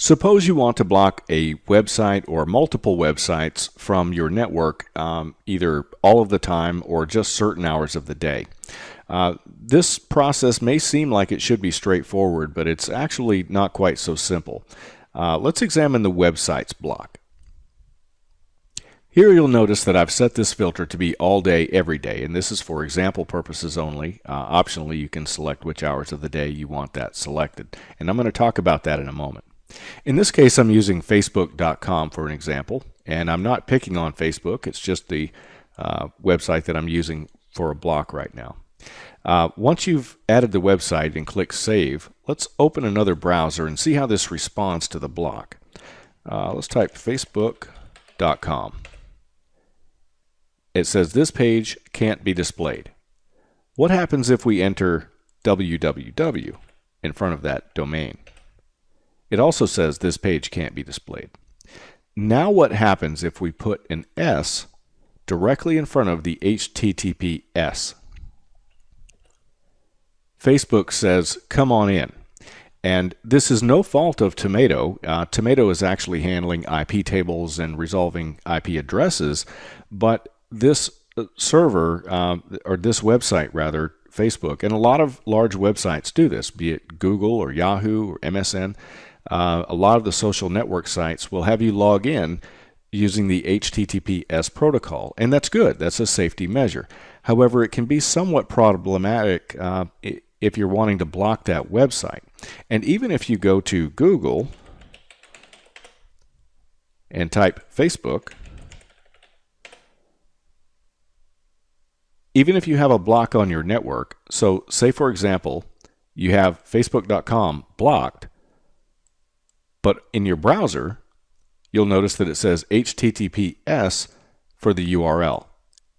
Suppose you want to block a website or multiple websites from your network, either all of the time or just certain hours of the day. This process may seem like it should be straightforward, but it's actually not quite so simple. Let's examine the websites block. Here you'll notice that I've set this filter to be all day, every day, and this is for example purposes only. Optionally, you can select which hours of the day you want that selected, and I'm going to talk about that in a moment. In this case, I'm using Facebook.com for an example, and I'm not picking on Facebook. It's just the website that I'm using for a block right now. Once you've added the website and click Save, let's open another browser and see how this responds to the block. Let's type Facebook.com. It says this page can't be displayed. What happens if we enter www in front of that domain? It also says this page can't be displayed. Now what happens if we put an S directly in front of the HTTPS? Facebook says, come on in. And this is no fault of Tomato. Tomato is actually handling IP tables and resolving IP addresses, but this server, or this website rather, Facebook, and a lot of large websites do this, be it Google or Yahoo or MSN. A lot of the social network sites will have you log in using the HTTPS protocol, and that's good. That's a safety measure. However, it can be somewhat problematic if you're wanting to block that website. And even if you go to Google and type Facebook, even if you have a block on your network, so say for example, you have Facebook.com blocked, but in your browser, you'll notice that it says HTTPS for the URL.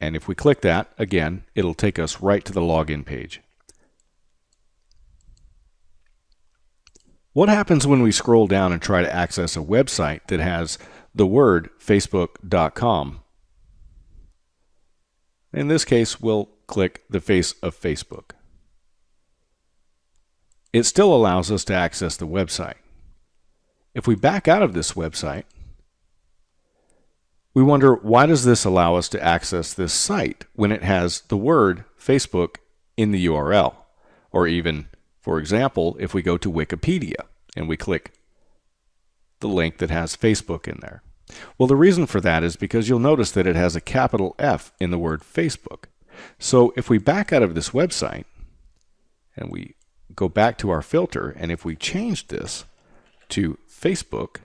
And if we click that, again, it'll take us right to the login page. What happens when we scroll down and try to access a website that has the word Facebook.com? In this case, we'll click the face of Facebook. It still allows us to access the website. If we back out of this website, we wonder, why does this allow us to access this site when it has the word Facebook in the URL? Or even, for example, if we go to Wikipedia and we click the link that has Facebook in there. Well, the reason for that is because you'll notice that it has a capital F in the word Facebook. So if we back out of this website and we go back to our filter, and if we change this to Facebook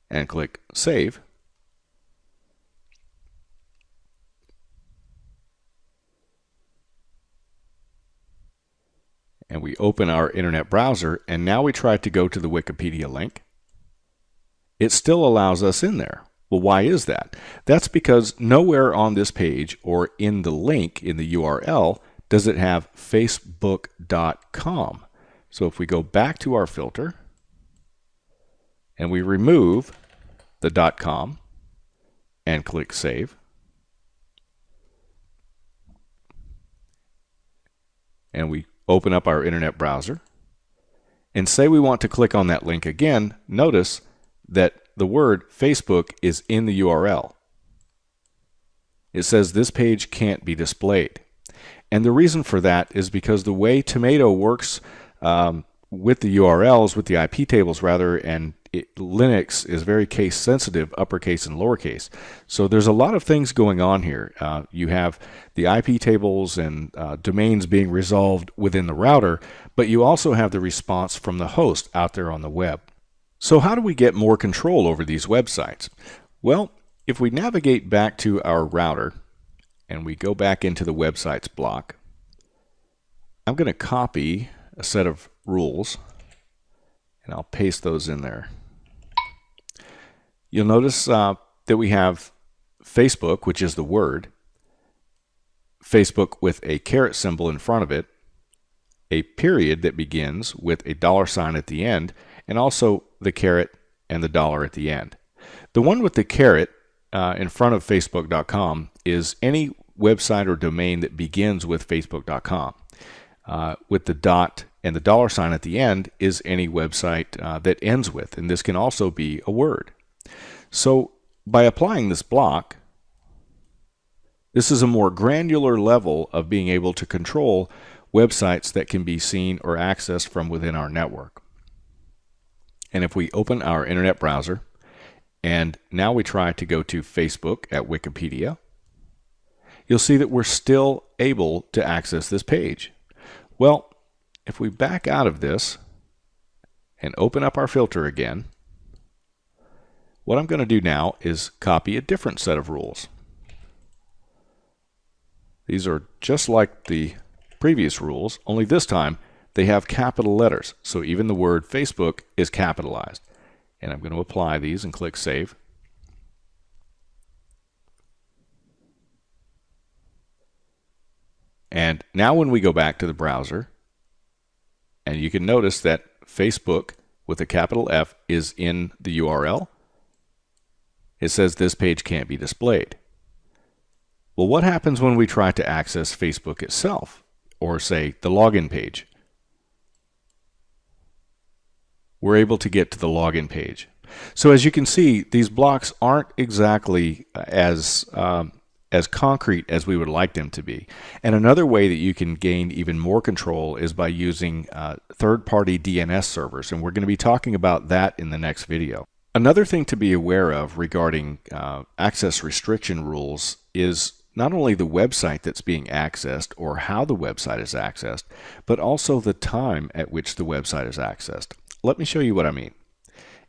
and click Save, and we open our internet browser, and now we try to go to the Wikipedia link, it still allows us in there. Well, why is that? That's because nowhere on this page or in the link in the URL does it have facebook.com. So if we go back to our filter and we remove the .com and click Save, and we open up our internet browser and say we want to click on that link again, notice that the word Facebook is in the URL. It says this page can't be displayed. And the reason for that is because the way Tomato works with the URLs, with the IP tables rather, and Linux is very case sensitive, uppercase and lowercase. So there's a lot of things going on here. You have the IP tables and domains being resolved within the router, but you also have the response from the host out there on the web. So how do we get more control over these websites? Well, if we navigate back to our router and we go back into the websites block, I'm going to copy a set of rules and I'll paste those in there. You'll notice that we have Facebook, which is the word, Facebook with a caret symbol in front of it, a period that begins with a $sign at the end, and also the caret and the dollar at the end. The one with the caret in front of Facebook.com is any website or domain that begins with Facebook.com. with the dot and the dollar sign at the end is any website that ends with, and this can also be a word. So by applying this block, this is a more granular level of being able to control websites that can be seen or accessed from within our network. And if we open our internet browser, and now we try to go to Facebook at Wikipedia, you'll see that we're still able to access this page. Well, if we back out of this and open up our filter again, what I'm going to do now is copy a different set of rules. These are just like the previous rules, only this time they have capital letters. So even the word Facebook is capitalized. And I'm going to apply these and click Save. And now when we go back to the browser, and you can notice that Facebook with a capital F is in the URL, it says this page can't be displayed. Well, what happens when we try to access Facebook itself, or say the login page? We're able to get to the login page. So as you can see, these blocks aren't exactly as concrete as we would like them to be. And another way that you can gain even more control is by using third-party DNS servers, and we're going to be talking about that in the next video. Another thing to be aware of regarding access restriction rules is not only the website that's being accessed or how the website is accessed, but also the time at which the website is accessed. Let me show you what I mean.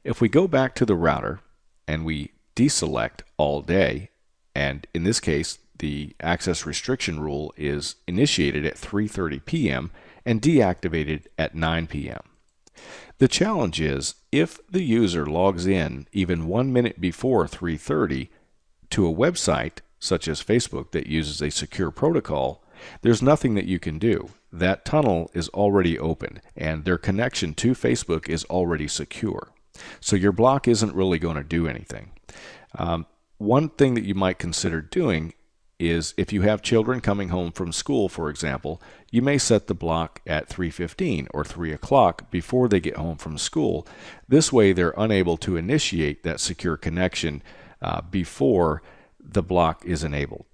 If we go back to the router and we deselect all day, and in this case the access restriction rule is initiated at 3:30 p.m. and deactivated at 9 p.m. The challenge is if the user logs in even 1 minute before 3:30 to a website such as Facebook that uses a secure protocol, there's nothing that you can do. That tunnel is already open and their connection to Facebook is already secure. So your block isn't really going to do anything. One thing that you might consider doing is if you have children coming home from school, for example, you may set the block at 3:15 or 3 o'clock before they get home from school. This way they're unable to initiate that secure connection before the block is enabled.